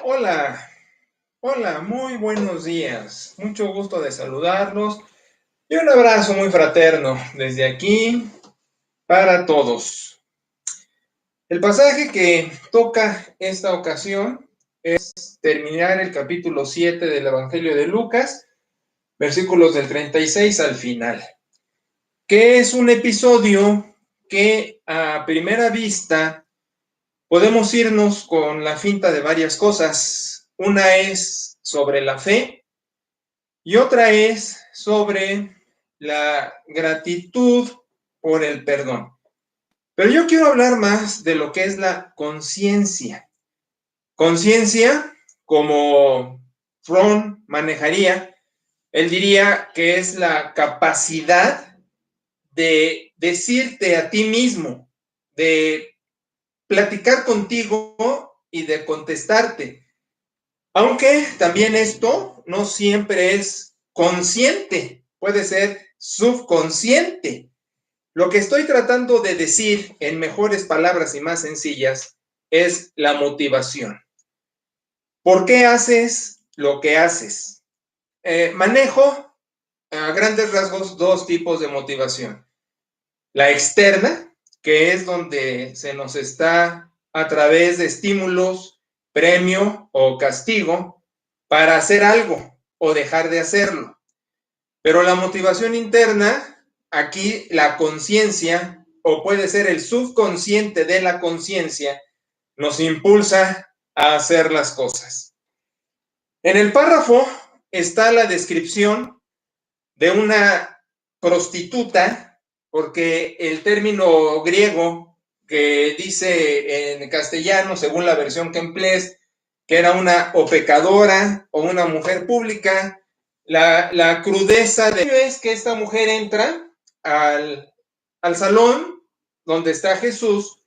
Hola, hola, muy buenos días. Mucho gusto de saludarlos y un abrazo muy fraterno desde aquí para todos. El pasaje que toca esta ocasión es terminar el capítulo 7 del Evangelio de Lucas, versículos del 36 al final, que es un episodio que a primera vista podemos irnos con la finta de varias cosas. Una es sobre la fe y otra es sobre la gratitud por el perdón. Pero yo quiero hablar más de lo que es la conciencia. Conciencia, como Fromm manejaría, él diría que es la capacidad de decirte a ti mismo, de platicar contigo y de contestarte. Aunque también esto no siempre es consciente, puede ser subconsciente. Lo que estoy tratando de decir en mejores palabras y más sencillas es la motivación. ¿Por qué haces lo que haces? Manejo a grandes rasgos dos tipos de motivación. La externa, que es donde se nos está a través de estímulos, premio o castigo para hacer algo o dejar de hacerlo. Pero la motivación interna, aquí la conciencia, o puede ser el subconsciente de la conciencia, nos impulsa a hacer las cosas. En el párrafo está la descripción de una prostituta, porque el término griego que dice en castellano, según la versión que emplees, que era una o pecadora o una mujer pública, la crudeza de es que esta mujer entra al salón donde está Jesús,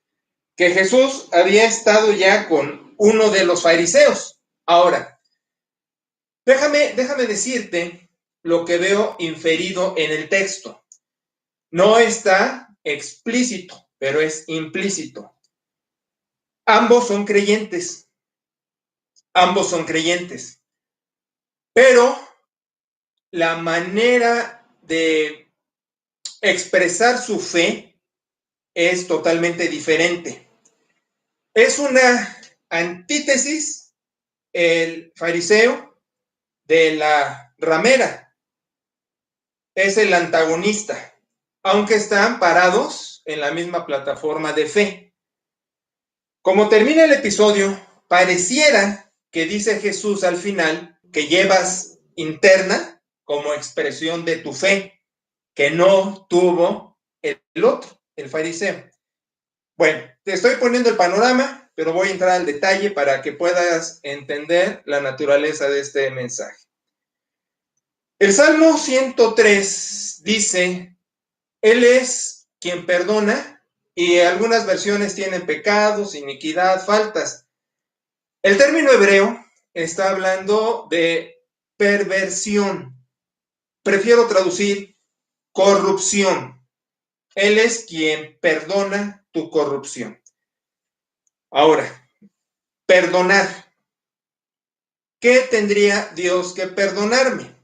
que Jesús había estado ya con uno de los fariseos. Ahora, déjame decirte lo que veo inferido en el texto. No está explícito, pero es implícito. Ambos son creyentes. Ambos son creyentes. Pero la manera de expresar su fe es totalmente diferente. Es una antítesis el fariseo de la ramera. Es el antagonista, aunque están parados en la misma plataforma de fe. Como termina el episodio, pareciera que dice Jesús al final que llevas interna como expresión de tu fe, que no tuvo el otro, el fariseo. Bueno, te estoy poniendo el panorama, pero voy a entrar al detalle para que puedas entender la naturaleza de este mensaje. El Salmo 103 dice, Él es quien perdona, y algunas versiones tienen pecados, iniquidad, faltas. El término hebreo está hablando de perversión. Prefiero traducir corrupción. Él es quien perdona tu corrupción. Ahora, perdonar. ¿Qué tendría Dios que perdonarme?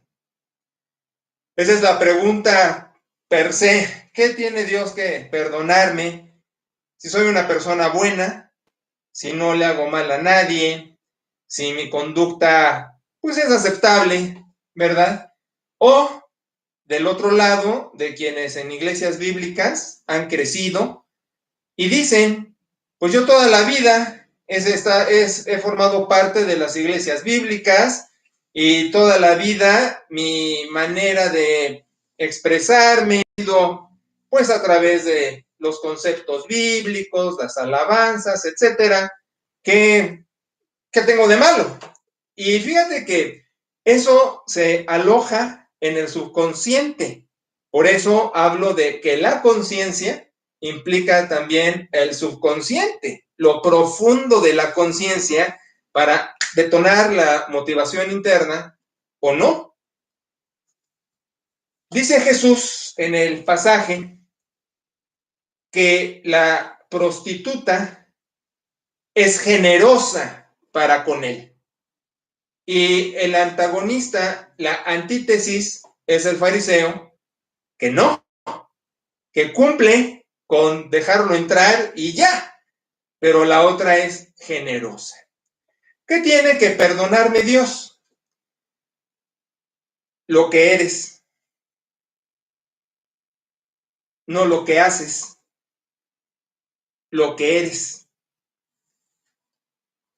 Esa es la pregunta per se. ¿Qué tiene Dios que perdonarme? Si soy una persona buena, si no le hago mal a nadie, si mi conducta pues es aceptable, ¿verdad? O del otro lado, de quienes en iglesias bíblicas han crecido y dicen, pues yo toda la vida he formado parte de las iglesias bíblicas y toda la vida mi manera de expresarme ha sido pues a través de los conceptos bíblicos, las alabanzas, etcétera. ¿Qué tengo de malo? Y fíjate que eso se aloja en el subconsciente. Por eso hablo de que la conciencia implica también el subconsciente, lo profundo de la conciencia para detonar la motivación interna o no. Dice Jesús en el pasaje que la prostituta es generosa para con él. Y el antagonista, la antítesis, es el fariseo, que no, que cumple con dejarlo entrar y ya, pero la otra es generosa. ¿Qué tiene que perdonarme Dios? Lo que eres, no lo que haces, lo que eres.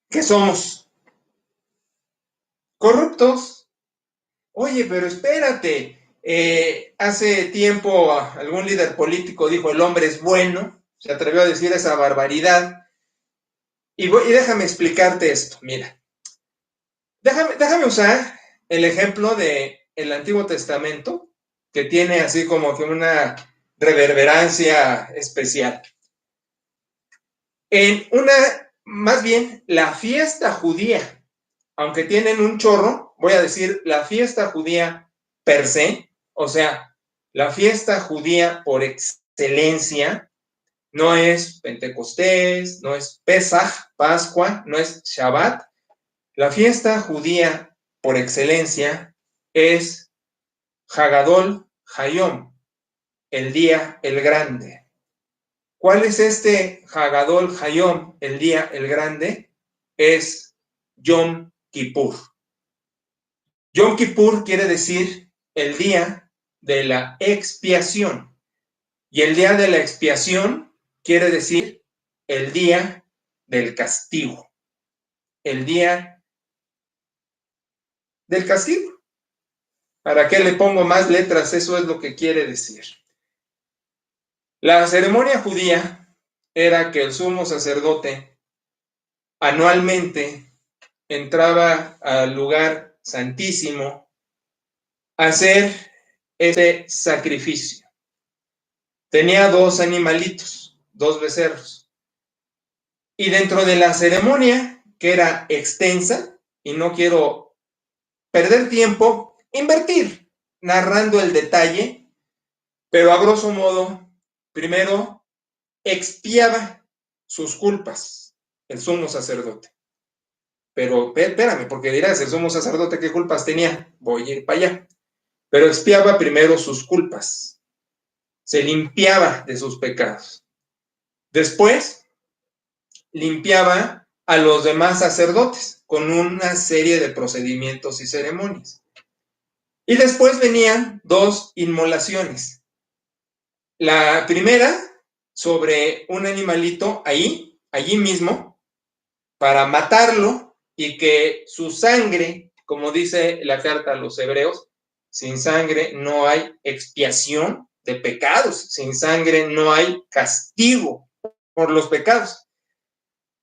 ¿Qué somos? Corruptos. Oye, pero espérate. Hace tiempo algún líder político dijo el hombre es bueno, se atrevió a decir esa barbaridad. Y déjame explicarte esto. Mira, déjame usar el ejemplo del Antiguo Testamento, que tiene así como que una reverberancia especial. Más bien, la fiesta judía, aunque tienen un chorro, voy a decir la fiesta judía per se, o sea, la fiesta judía por excelencia, no es Pentecostés, no es Pesaj, Pascua, no es Shabbat. La fiesta judía por excelencia es Hagadol Hayom, el día el grande. ¿Cuál es este Hagadol Hayom, el día el grande? Es Yom Kippur. Yom Kippur quiere decir el día de la expiación. Y el día de la expiación quiere decir el día del castigo. El día del castigo. ¿Para qué le pongo más letras? Eso es lo que quiere decir. La ceremonia judía era que el sumo sacerdote anualmente entraba al lugar santísimo a hacer este sacrificio. Tenía 2 animalitos, 2 becerros. Y dentro de la ceremonia, que era extensa, y no quiero perder tiempo, invertir narrando el detalle, pero a grosso modo, primero expiaba sus culpas el sumo sacerdote. Pero espérame, porque dirás, el sumo sacerdote, ¿qué culpas tenía? Voy a ir para allá. Pero expiaba primero sus culpas. Se limpiaba de sus pecados. Después, limpiaba a los demás sacerdotes con una serie de procedimientos y ceremonias. Y después venían 2 inmolaciones. La primera sobre un animalito allí mismo, para matarlo y que su sangre, como dice la carta a los hebreos, sin sangre no hay expiación de pecados, sin sangre no hay castigo por los pecados.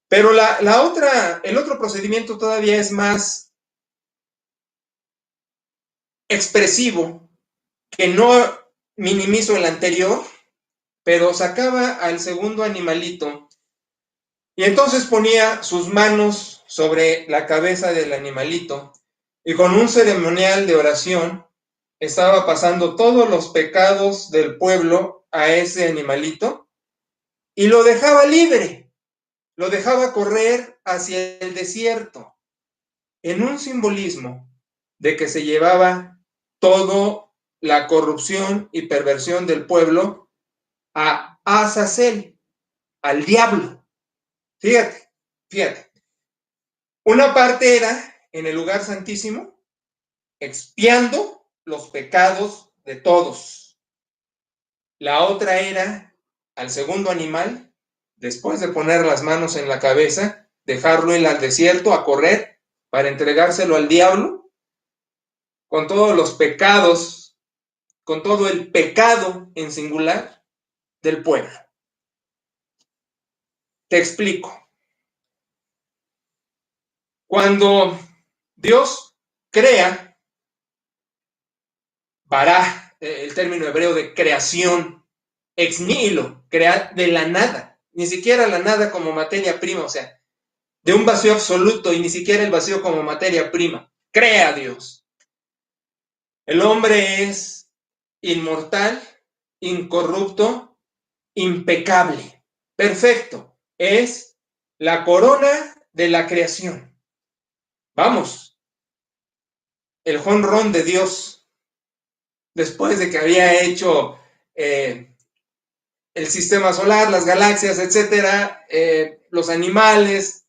Pero el otro procedimiento todavía es más expresivo, que no minimizo el anterior, pero sacaba al segundo animalito y entonces ponía sus manos sobre la cabeza del animalito y con un ceremonial de oración estaba pasando todos los pecados del pueblo a ese animalito y lo dejaba libre, lo dejaba correr hacia el desierto, en un simbolismo de que se llevaba toda la corrupción y perversión del pueblo a Azazel, al diablo. Fíjate. Una parte era en el lugar santísimo, expiando los pecados de todos. La otra era al segundo animal, después de poner las manos en la cabeza, dejarlo ir al desierto a correr para entregárselo al diablo, con todos los pecados, con todo el pecado en singular del pueblo. Te explico. Cuando Dios crea, bará, el término hebreo de creación, ex nihilo, crear de la nada, ni siquiera la nada como materia prima, o sea, de un vacío absoluto y ni siquiera el vacío como materia prima. Crea Dios. El hombre es inmortal, incorrupto, impecable, perfecto. Es la corona de la creación. Vamos, el jonrón de Dios, después de que había hecho el sistema solar, las galaxias, etcétera, los animales,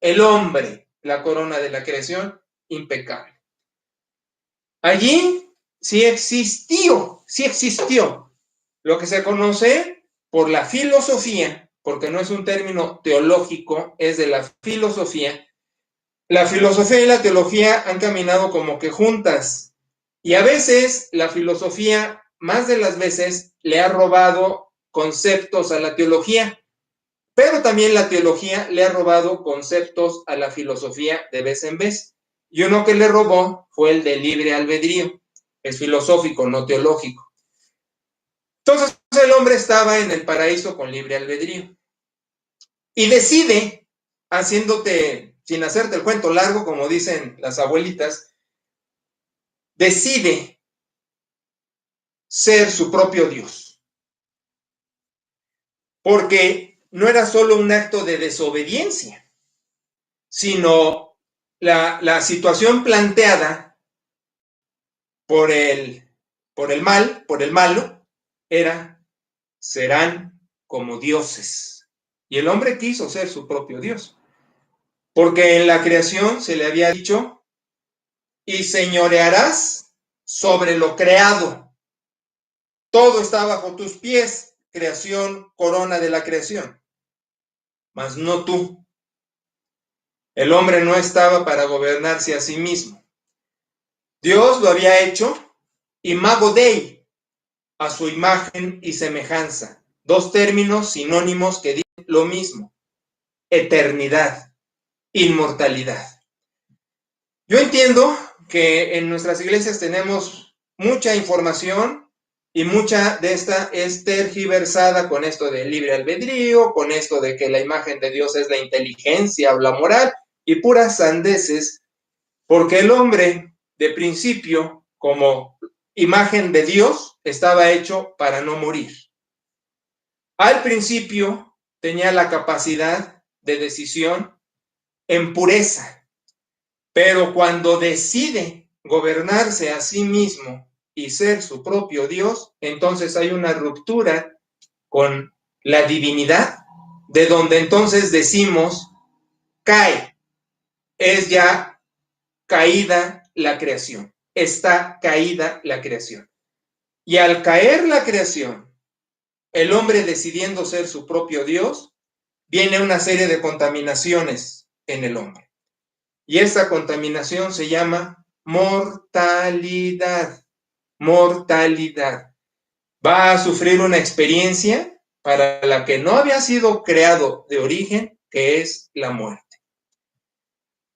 el hombre, la corona de la creación, impecable. Allí sí existió lo que se conoce por la filosofía, porque no es un término teológico, es de la filosofía. La filosofía y la teología han caminado como que juntas, y a veces la filosofía, más de las veces, le ha robado conceptos a la teología, pero también la teología le ha robado conceptos a la filosofía de vez en vez. Y uno que le robó fue el de libre albedrío. Es filosófico, no teológico. Entonces el hombre estaba en el paraíso con libre albedrío. Y decide, haciéndote, sin hacerte el cuento largo, como dicen las abuelitas, decide ser su propio Dios. Porque no era solo un acto de desobediencia, sino la situación planteada por el mal, por el malo, era: serán como dioses. Y el hombre quiso ser su propio Dios. Porque en la creación se le había dicho: y señorearás sobre lo creado. Todo está bajo tus pies, creación, corona de la creación. Mas no tú. El hombre no estaba para gobernarse a sí mismo. Dios lo había hecho imago Dei, a su imagen y semejanza. Dos términos sinónimos que dicen lo mismo: eternidad, inmortalidad. Yo entiendo que en nuestras iglesias tenemos mucha información y mucha de esta es tergiversada con esto del libre albedrío, con esto de que la imagen de Dios es la inteligencia o la moral, y puras sandeces, porque el hombre, de principio, como imagen de Dios, estaba hecho para no morir. Al principio tenía la capacidad de decisión en pureza, pero cuando decide gobernarse a sí mismo y ser su propio Dios, entonces hay una ruptura con la divinidad, de donde entonces decimos: cae, es ya caída la creación, está caída la creación. Y al caer la creación, el hombre decidiendo ser su propio Dios, viene una serie de contaminaciones en el hombre. Y esa contaminación se llama mortalidad. Mortalidad. Va a sufrir una experiencia para la que no había sido creado de origen, que es la muerte.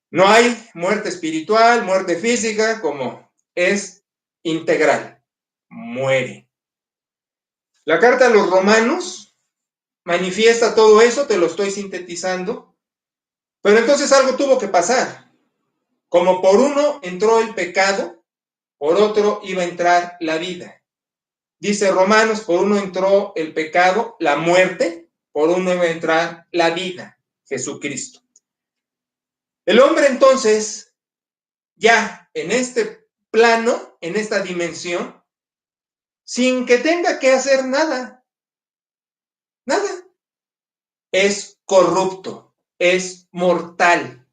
No hay muerte espiritual, muerte física, como es integral. Muere. La carta a los Romanos manifiesta todo eso, te lo estoy sintetizando, pero entonces algo tuvo que pasar. Como por uno entró el pecado, por otro iba a entrar la vida. Dice Romanos: por uno entró el pecado, la muerte, por uno iba a entrar la vida, Jesucristo. El hombre entonces, ya en este plano, en esta dimensión, sin que tenga que hacer nada, es corrupto, es mortal.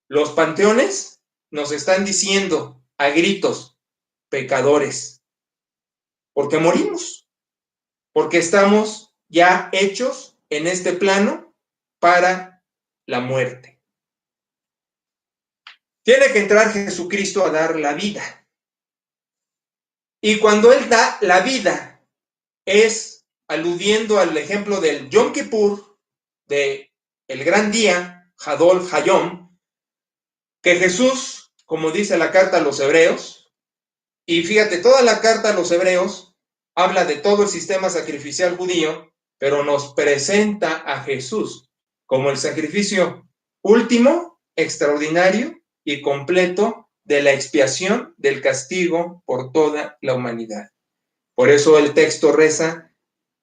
Los panteones nos están diciendo a gritos: pecadores, porque morimos, porque estamos ya hechos en este plano para la muerte. Tiene que entrar Jesucristo a dar la vida. Y cuando Él da la vida, es aludiendo al ejemplo del Yom Kippur, de el gran día, Hadol Hayom, que Jesús, como dice la carta a los hebreos, y fíjate, toda la carta a los hebreos habla de todo el sistema sacrificial judío, pero nos presenta a Jesús como el sacrificio último, extraordinario y completo de la expiación del castigo por toda la humanidad. Por eso el texto reza: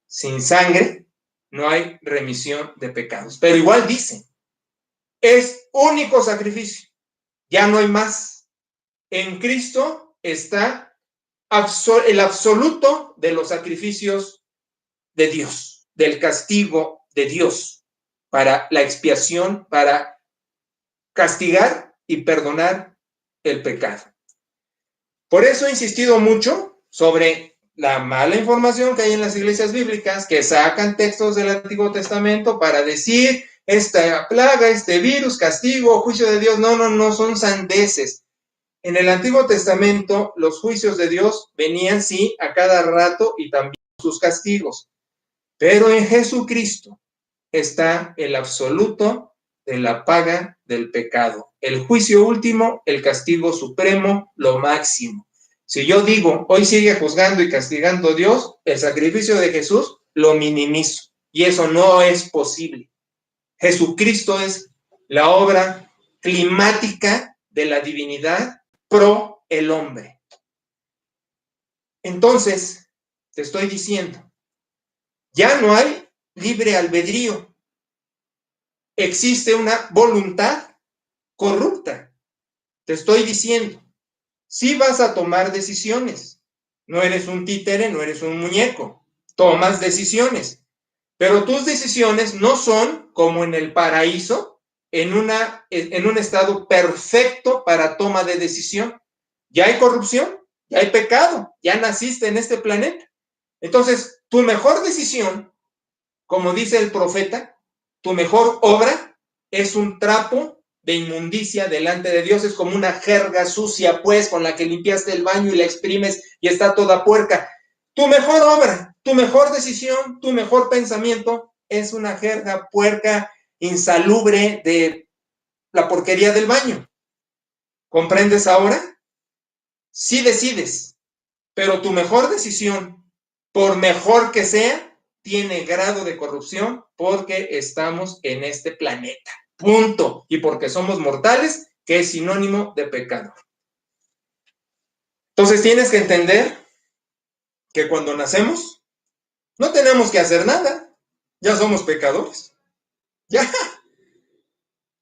sin sangre no hay remisión de pecados. Pero igual dice: es único sacrificio, ya no hay más. En Cristo está el absoluto de los sacrificios de Dios, del castigo de Dios para la expiación, para castigar y perdonar el pecado. Por eso he insistido mucho sobre la mala información que hay en las iglesias bíblicas, que sacan textos del Antiguo Testamento para decir esta plaga, este virus, castigo, juicio de Dios. No, son sandeces. En el Antiguo Testamento los juicios de Dios venían, sí, a cada rato y también sus castigos. Pero en Jesucristo está el absoluto de la paga del pecado. El juicio último, el castigo supremo, lo máximo. Si yo digo, hoy sigue juzgando y castigando Dios, el sacrificio de Jesús lo minimizo. Y eso no es posible. Jesucristo es la obra climática de la divinidad pro el hombre. Entonces, te estoy diciendo, ya no hay libre albedrío. Existe una voluntad corrupta. Te estoy diciendo, sí vas a tomar decisiones. No eres un títere, no eres un muñeco. Tomas decisiones. Pero tus decisiones no son como en el paraíso, en un estado perfecto para toma de decisión. Ya hay corrupción, ya hay pecado, ya naciste en este planeta. Entonces, tu mejor decisión, como dice el profeta, tu mejor obra es un trapo de inmundicia delante de Dios. Es como una jerga sucia, pues, con la que limpiaste el baño y la exprimes y está toda puerca. Tu mejor obra, tu mejor decisión, tu mejor pensamiento es una jerga puerca, insalubre de la porquería del baño. ¿Comprendes ahora? Sí decides, pero tu mejor decisión, por mejor que sea, tiene grado de corrupción porque estamos en este planeta. Punto. Y porque somos mortales, que es sinónimo de pecado. Entonces tienes que entender que cuando nacemos, no tenemos que hacer nada. Ya somos pecadores. Ya.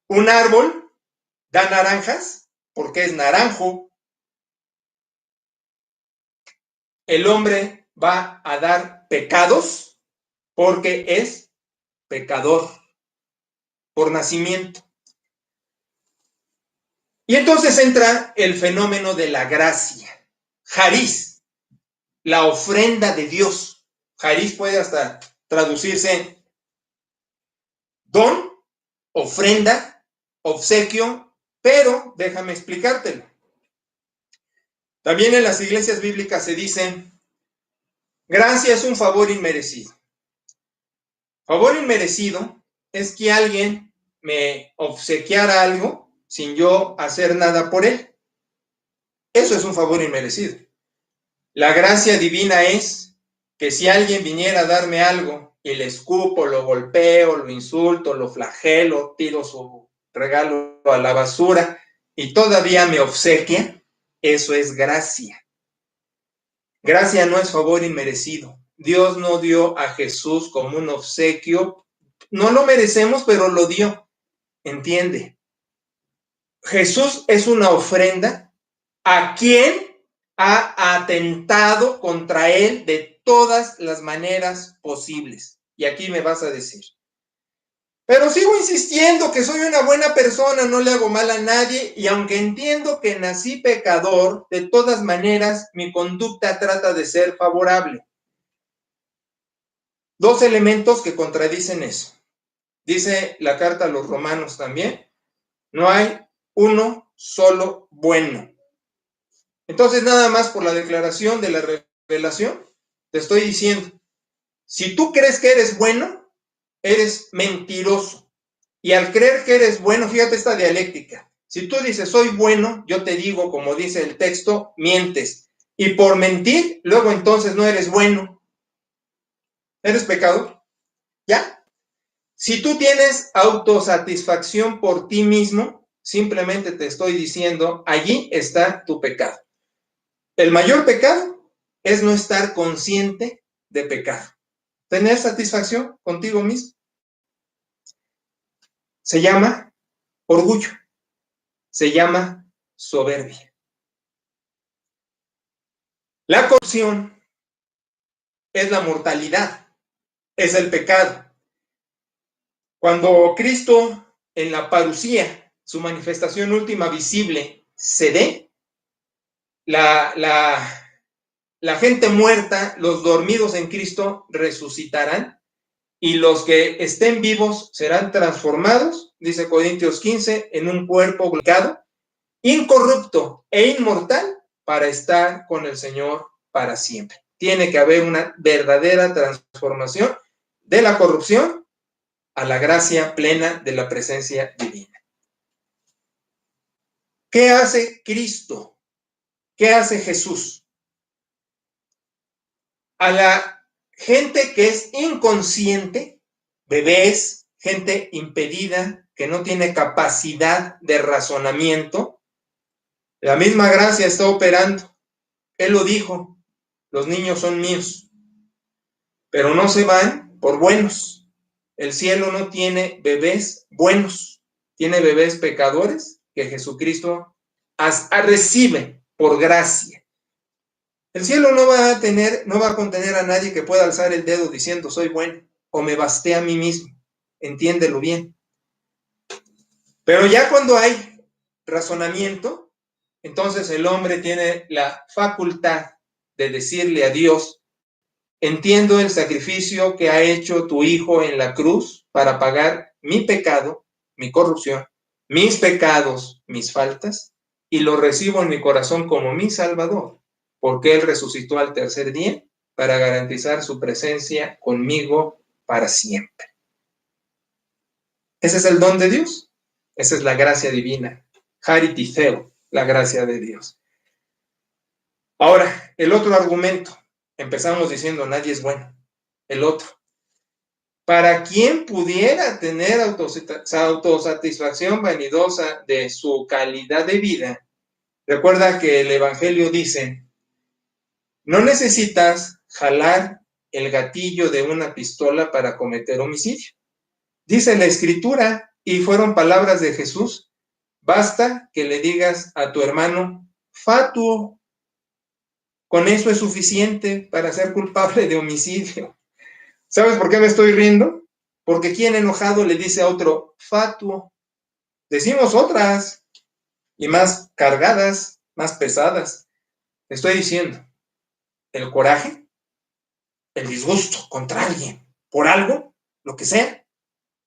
Un árbol da naranjas porque es naranjo. El hombre va a dar pecados porque es pecador por nacimiento. Y entonces entra el fenómeno de la gracia. Jariz, la ofrenda de Dios. Jariz puede hasta traducirse don, ofrenda, obsequio, pero déjame explicártelo. También en las iglesias bíblicas se dice, gracia es un favor inmerecido. Favor inmerecido es que alguien me obsequiara algo sin yo hacer nada por él. Eso es un favor inmerecido. La gracia divina es que si alguien viniera a darme algo y le escupo, lo golpeo, lo insulto, lo flagelo, tiro su regalo a la basura y todavía me obsequia, eso es gracia. Gracia no es favor inmerecido. Dios no dio a Jesús como un obsequio. No lo merecemos, pero lo dio. ¿Entiende? Jesús es una ofrenda a quien ha atentado contra él de todas las maneras posibles. Y aquí me vas a decir, pero sigo insistiendo que soy una buena persona, no le hago mal a nadie, y aunque entiendo que nací pecador, de todas maneras mi conducta trata de ser favorable. Dos elementos que contradicen eso. Dice la carta a los romanos también, no hay uno solo bueno. Entonces, nada más por la declaración de la revelación, te estoy diciendo, si tú crees que eres bueno, eres mentiroso. Y al creer que eres bueno, fíjate esta dialéctica. Si tú dices, soy bueno, yo te digo, como dice el texto, mientes. Y por mentir, luego entonces no eres bueno. ¿Eres pecador? ¿Ya? Si tú tienes autosatisfacción por ti mismo, simplemente te estoy diciendo, allí está tu pecado. El mayor pecado es no estar consciente de pecado. Tener satisfacción contigo mismo. Se llama orgullo. Se llama soberbia. La corrupción es la mortalidad, es el pecado. Cuando Cristo en la parucía, su manifestación última visible, se dé, la gente muerta, los dormidos en Cristo resucitarán y los que estén vivos serán transformados, dice Corintios 15, en un cuerpo glorificado, incorrupto e inmortal para estar con el Señor para siempre. Tiene que haber una verdadera transformación de la corrupción a la gracia plena de la presencia divina. ¿Qué hace Cristo? ¿Qué hace Jesús? A la gente que es inconsciente, bebés, gente impedida, que no tiene capacidad de razonamiento, la misma gracia está operando. Él lo dijo, los niños son míos, pero no se van por buenos. El cielo no tiene bebés buenos, tiene bebés pecadores que Jesucristo recibe por gracia. El cielo no va a contener a nadie que pueda alzar el dedo diciendo soy bueno o me basté a mí mismo. Entiéndelo bien. Pero ya cuando hay razonamiento, entonces el hombre tiene la facultad de decirle a Dios, entiendo el sacrificio que ha hecho tu Hijo en la cruz para pagar mi pecado, mi corrupción, mis pecados, mis faltas, y lo recibo en mi corazón como mi Salvador, porque Él resucitó al tercer día para garantizar su presencia conmigo para siempre. Ese es el don de Dios. Esa es la gracia divina. Charity Theo, la gracia de Dios. Ahora, el otro argumento. Empezamos diciendo nadie es bueno. El otro. Para quien pudiera tener autosatisfacción vanidosa de su calidad de vida, recuerda que el Evangelio dice, no necesitas jalar el gatillo de una pistola para cometer homicidio. Dice la Escritura, y fueron palabras de Jesús, basta que le digas a tu hermano, fatuo, con eso es suficiente para ser culpable de homicidio. ¿Sabes por qué me estoy riendo? Porque quien enojado le dice a otro, fatuo. Decimos otras, y más cargadas, más pesadas. Estoy diciendo, el coraje, el disgusto contra alguien, por algo, lo que sea,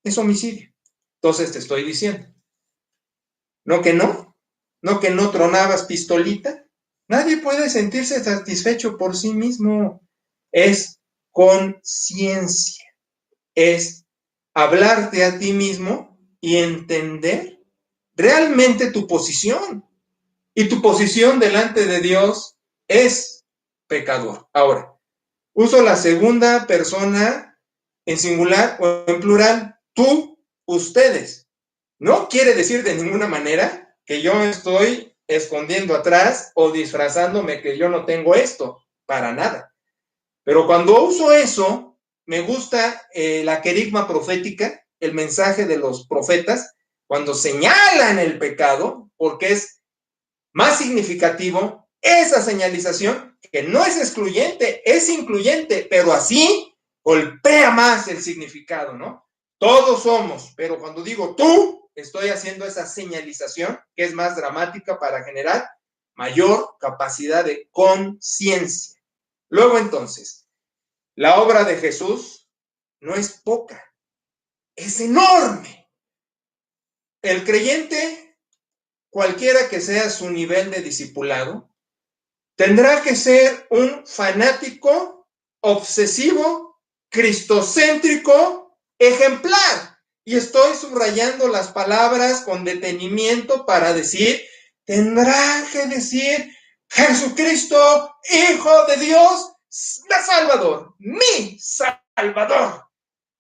es homicidio. Entonces te estoy diciendo, no que no tronabas pistolita. Nadie puede sentirse satisfecho por sí mismo. Es conciencia, es hablarte a ti mismo y entender realmente tu posición. Y tu posición delante de Dios es pecador. Ahora, uso la segunda persona en singular o en plural. Tú, ustedes. No quiere decir de ninguna manera que yo estoy escondiendo atrás o disfrazándome que yo no tengo esto. Para nada. Pero cuando uso eso, me gusta la querigma profética, el mensaje de los profetas, cuando señalan el pecado, porque es más significativo esa señalización, que no es excluyente, es incluyente, pero así golpea más el significado, ¿no? Todos somos, pero cuando digo tú, estoy haciendo esa señalización que es más dramática para generar mayor capacidad de conciencia. Luego entonces, la obra de Jesús no es poca, es enorme. El creyente, cualquiera que sea su nivel de discipulado, tendrá que ser un fanático, obsesivo, cristocéntrico, ejemplar. Y estoy subrayando las palabras con detenimiento para decir, tendrá que decir, Jesucristo, Hijo de Dios, Salvador, mi Salvador.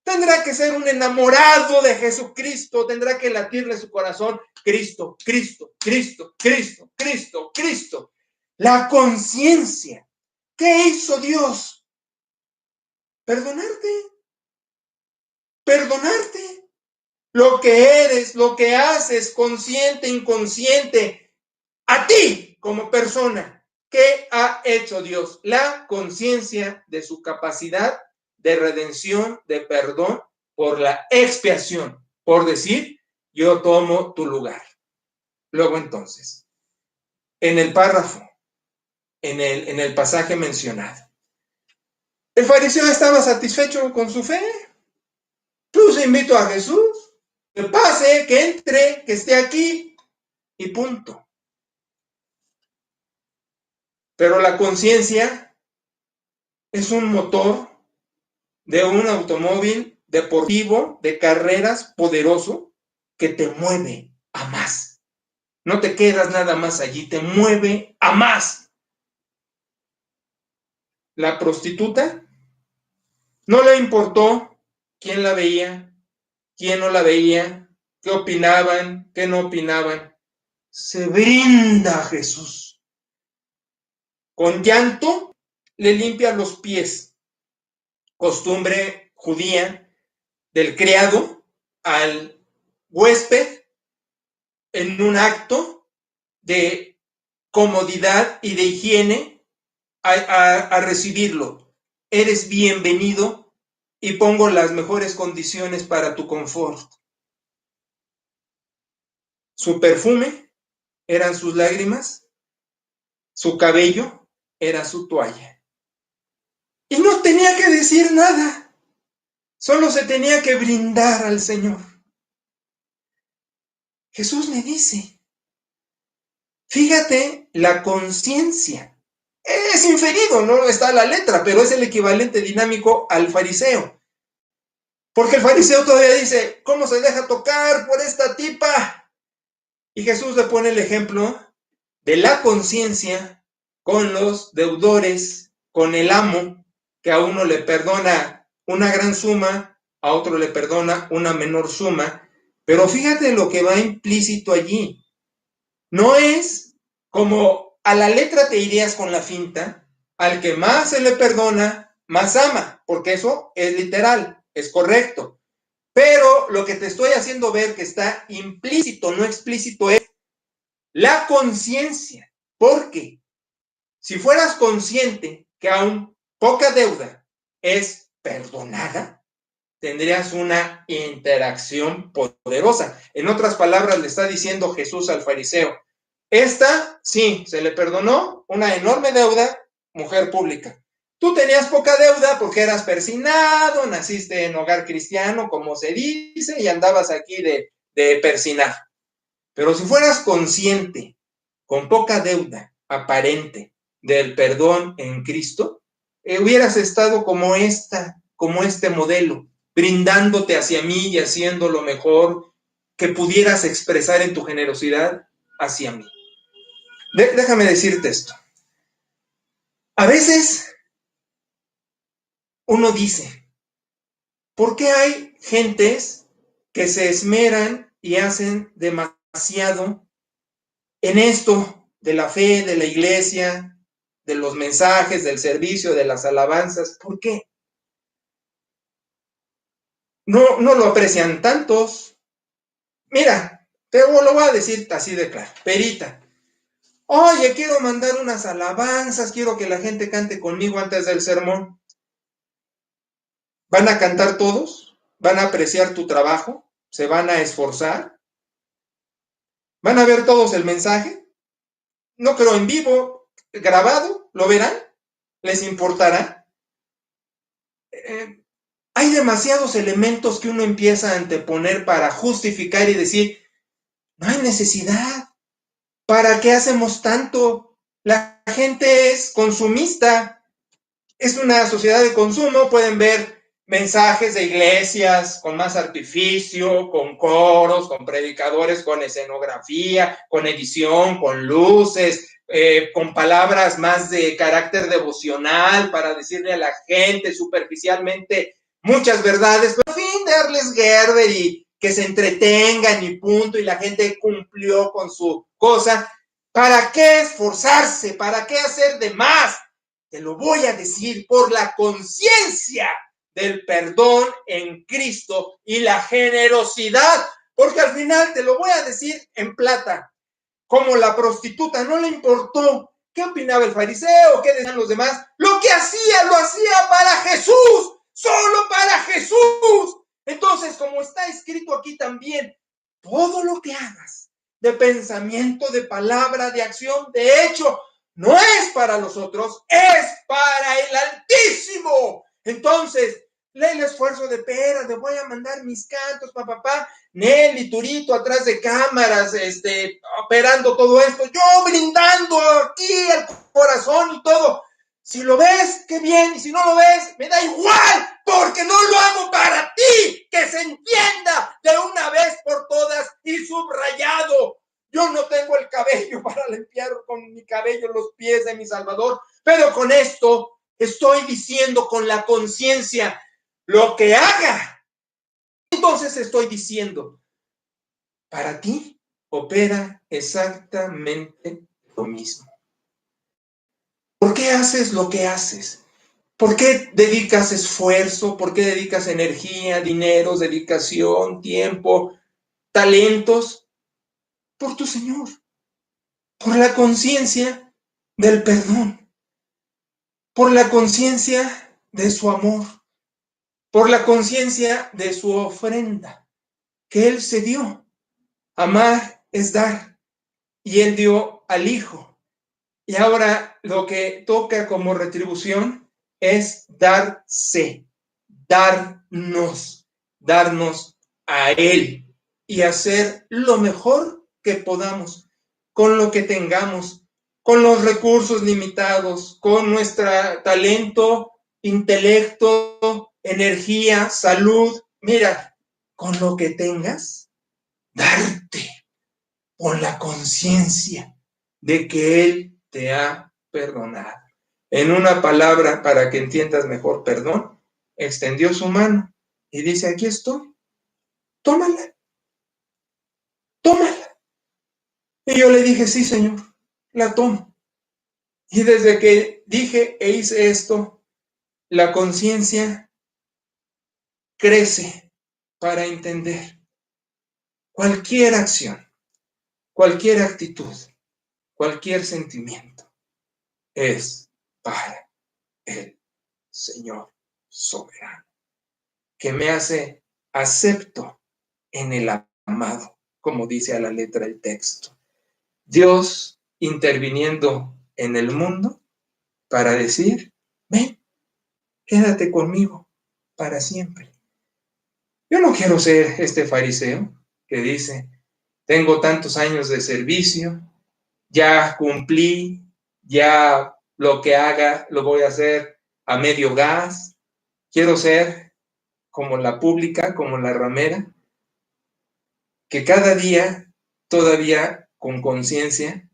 Tendrá que ser un enamorado de Jesucristo, tendrá que latirle su corazón, Cristo, Cristo, Cristo, Cristo, Cristo, Cristo. La conciencia. ¿Qué hizo Dios? Perdonarte. Perdonarte. Lo que eres, lo que haces, consciente, inconsciente, a ti como persona. ¿Qué ha hecho Dios? La conciencia de su capacidad de redención, de perdón, por la expiación, por decir, yo tomo tu lugar. Luego entonces, en el párrafo, en el pasaje mencionado, el fariseo estaba satisfecho con su fe. Incluso invito a Jesús, que pase, que entre, que esté aquí y punto. Pero la conciencia es un motor de un automóvil deportivo de carreras poderoso que te mueve a más. No te quedas nada más allí, te mueve a más. La prostituta no le importó quién la veía, quién no la veía, qué opinaban, qué no opinaban. Se brinda a Jesús. Con llanto le limpia los pies. Costumbre judía del criado al huésped en un acto de comodidad y de higiene a recibirlo. Eres bienvenido y pongo las mejores condiciones para tu confort. Su perfume eran sus lágrimas, su cabello era su toalla. Y no tenía que decir nada, solo se tenía que brindar al Señor. Jesús le dice, fíjate la conciencia. Es inferido, no está la letra, pero es el equivalente dinámico al fariseo. Porque el fariseo todavía dice, ¿cómo se deja tocar por esta tipa? Y Jesús le pone el ejemplo de la conciencia con los deudores, con el amo, que a uno le perdona una gran suma, a otro le perdona una menor suma. Pero fíjate lo que va implícito allí. No es como a la letra te irías con la finta, al que más se le perdona, más ama, porque eso es literal, es correcto. Pero lo que te estoy haciendo ver que está implícito, no explícito, es la conciencia. Porque si fueras consciente que aún poca deuda es perdonada, tendrías una interacción poderosa. En otras palabras, le está diciendo Jesús al fariseo, esta, sí, se le perdonó una enorme deuda, mujer pública. Tú tenías poca deuda porque eras persinado, naciste en hogar cristiano, como se dice, y andabas aquí de persinar. Pero si fueras consciente, con poca deuda aparente, del perdón en Cristo, hubieras estado como este modelo, brindándote hacia mí y haciendo lo mejor que pudieras expresar en tu generosidad hacia mí. Déjame decirte esto. A veces uno dice, ¿por qué hay gentes que se esmeran y hacen demasiado en esto de la fe, de la iglesia, de los mensajes, del servicio, de las alabanzas? ¿Por qué? No lo aprecian tantos. Mira, te lo voy a decir así de claro. Perita, oye, quiero mandar unas alabanzas, quiero que la gente cante conmigo antes del sermón. ¿Van a cantar todos? ¿Van a apreciar tu trabajo? ¿Se van a esforzar? ¿Van a ver todos el mensaje? No creo en vivo, grabado, ¿lo verán? ¿Les importará? Hay demasiados elementos que uno empieza a anteponer para justificar y decir, no hay necesidad. ¿Para qué hacemos tanto? La gente es consumista. Es una sociedad de consumo. Pueden ver mensajes de iglesias con más artificio, con coros, con predicadores, con escenografía, con edición, con luces, con palabras más de carácter devocional para decirle a la gente superficialmente muchas verdades, pero a fin de darles Gerber y que se entretengan y punto, y la gente cumplió con su cosa. ¿Para qué esforzarse? ¿Para qué hacer de más? Te lo voy a decir por la conciencia del perdón en Cristo y la generosidad, porque al final te lo voy a decir en plata, como la prostituta, no le importó ¿Qué opinaba el fariseo? ¿Qué decían los demás? Lo que hacía, lo hacía para Jesús, solo para Jesús. Entonces, como está escrito aquí también, todo lo que hagas, de pensamiento, de palabra, de acción, de hecho, no es para los otros, es para el Altísimo. Entonces, lee el esfuerzo de Pera, le voy a mandar mis cantos, papá, Nelly, Turito, atrás de cámaras, operando todo esto, yo brindando aquí el corazón y todo. Si lo ves, qué bien, y si no lo ves, me da igual, porque no lo hago para ti, que se entienda de una vez por todas y subrayado. Yo no tengo el cabello para limpiar con mi cabello los pies de mi Salvador, pero con esto estoy diciendo con la conciencia lo que haga. Entonces estoy diciendo, para ti opera exactamente lo mismo. ¿Por qué haces lo que haces? ¿Por qué dedicas esfuerzo? ¿Por qué dedicas energía, dinero, dedicación, tiempo, talentos? Por tu Señor, por la conciencia del perdón, por la conciencia de su amor, por la conciencia de su ofrenda que Él se dio. Amar es dar, y Él dio al Hijo. Y ahora lo que toca como retribución es darse, darnos a Él y hacer lo mejor que podamos con lo que tengamos, con los recursos limitados, con nuestro talento, intelecto, energía, salud. Mira, con lo que tengas, darte con la conciencia de que Él te ha perdonado. En una palabra, para que entiendas mejor, perdón, extendió su mano y dice, aquí estoy, tómala, tómala. Y yo le dije, sí, Señor, la tomo. Y desde que dije e hice esto, la conciencia crece para entender cualquier acción, cualquier actitud, cualquier sentimiento es para el Señor soberano, que me hace acepto en el amado, como dice a la letra el texto. Dios interviniendo en el mundo para decir, ven, quédate conmigo para siempre. Yo no quiero ser este fariseo que dice, tengo tantos años de servicio, ya cumplí, ya lo que haga lo voy a hacer a medio gas. Quiero ser como la pública, como la ramera, que cada día, todavía con conciencia,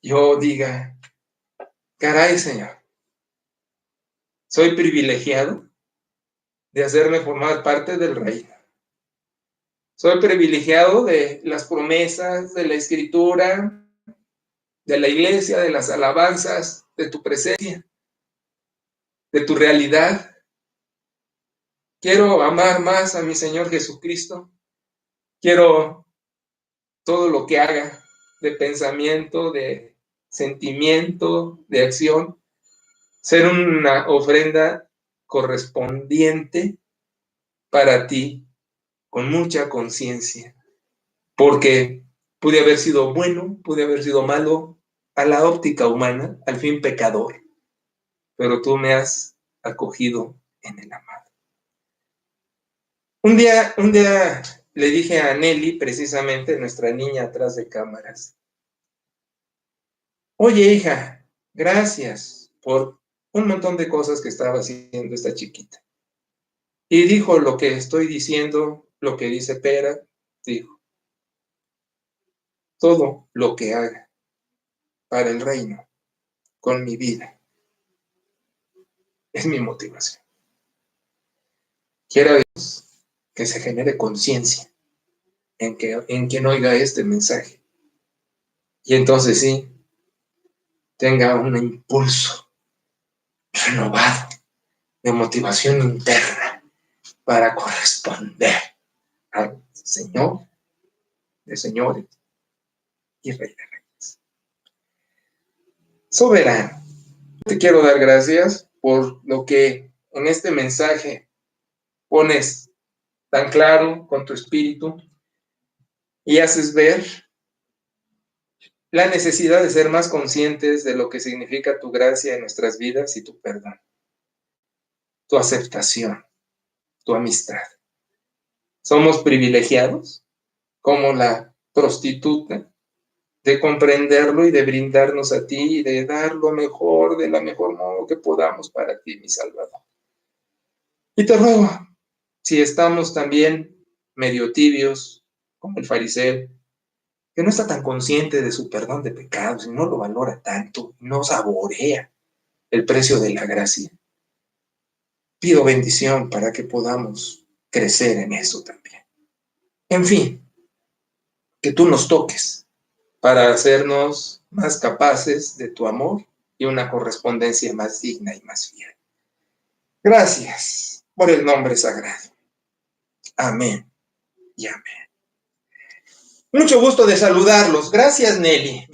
yo diga, caray, Señor, soy privilegiado de hacerme formar parte del reino. Soy privilegiado de las promesas, de la escritura, de la iglesia, de las alabanzas, de tu presencia, de tu realidad. Quiero amar más a mi Señor Jesucristo. Quiero todo lo que haga de pensamiento, de sentimiento, de acción, ser una ofrenda correspondiente para ti, con mucha conciencia, porque pude haber sido bueno, pude haber sido malo, a la óptica humana, al fin pecador, pero tú me has acogido en el amado. Un día le dije a Nelly, precisamente, nuestra niña atrás de cámaras, oye, hija, gracias por un montón de cosas que estaba haciendo esta chiquita. Y dijo lo que estoy diciendo, lo que dice Pera, dijo, todo lo que haga para el reino, con mi vida, es mi motivación. Quiera Dios que se genere conciencia en quien oiga este mensaje. Y entonces sí, tenga un impulso renovado de motivación interna para corresponder al Señor de señores y Rey de Reyes. soberano. Te quiero dar gracias por lo que en este mensaje pones tan claro con tu espíritu y haces ver la necesidad de ser más conscientes de lo que significa tu gracia en nuestras vidas y tu perdón, tu aceptación, tu amistad. Somos privilegiados, como la prostituta, de comprenderlo y de brindarnos a ti y de dar lo mejor de la mejor modo que podamos para ti, mi Salvador. Y te ruego, si estamos también medio tibios, como el fariseo, que no está tan consciente de su perdón de pecados y no lo valora tanto, no saborea el precio de la gracia, pido bendición para que podamos crecer en eso también. En fin, que tú nos toques para hacernos más capaces de tu amor y una correspondencia más digna y más fiel. Gracias por el nombre sagrado. Amén y amén. Mucho gusto de saludarlos. Gracias, Nelly.